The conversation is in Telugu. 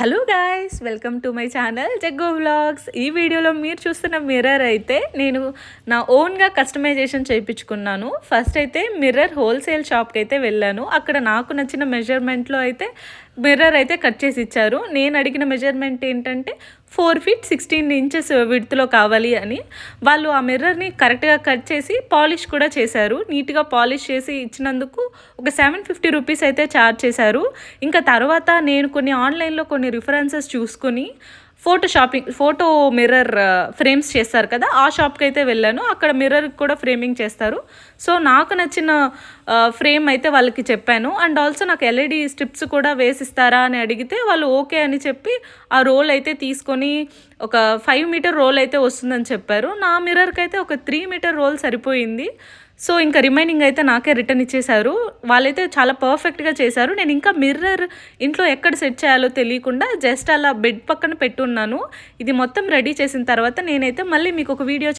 Hello guys, welcome to my channel Jaggu vlogs. ఈ వీడియోలో మీరు చూస్తున్న మిర్రర్ అయితే నేను నా ఓన్గా కస్టమైజేషన్ చేయించుకున్నాను. ఫస్ట్ అయితే మిర్రర్ హోల్సేల్ షాప్కి అయితే వెళ్ళాను. అక్కడ నాకు నచ్చిన మెజర్మెంట్లో అయితే మిర్రర్ అయితే కట్ చేసి ఇచ్చారు. నేను అడిగిన మెజర్మెంట్ ఏంటంటే 4 feet 16 inches విడ్త్లో కావాలి అని. వాళ్ళు ఆ మిర్రర్ని కరెక్ట్గా కట్ చేసి పాలిష్ కూడా చేశారు. నీట్గా పాలిష్ చేసి ఇచ్చినందుకు ఒక 750 రూపీస్ అయితే ఛార్జ్ చేశారు. ఇంకా తర్వాత నేను కొన్ని ఆన్లైన్లో కొన్ని రిఫరెన్సెస్ చూసుకొని ఫోటో మిర్రర్ ఫ్రేమ్స్ చేస్తారు కదా, ఆ షాప్కి అయితే వెళ్ళాను. అక్కడ మిర్రర్ కూడా ఫ్రేమింగ్ చేస్తారు. సో నాకు నచ్చిన ఫ్రేమ్ అయితే వాళ్ళకి చెప్పాను. అండ్ ఆల్సో నాకు ఎల్ఈడి స్ట్రిప్స్ కూడా వేసిస్తారా అని అడిగితే వాళ్ళు ఓకే అని చెప్పి ఆ రోల్ అయితే తీసుకొని ఒక 5 meter రోల్ అయితే వస్తుందని చెప్పారు. నా మిర్రర్కి అయితే ఒక 3 meter రోల్ సరిపోయింది. సో ఇంకా రిమైనింగ్ అయితే నాకే రిటర్న్ ఇచ్చేశారు. వాళ్ళైతే చాలా పర్ఫెక్ట్గా చేశారు. నేను ఇంకా మిర్రర్ ఇంట్లో ఎక్కడ సెట్ చేయాలో తెలియకుండా జస్ట్ అలా బెడ్ పక్కన పెట్టున్నాను. ఇది మొత్తం రెడీ చేసిన తర్వాత నేనైతే మళ్ళీ మీకు ఒక వీడియో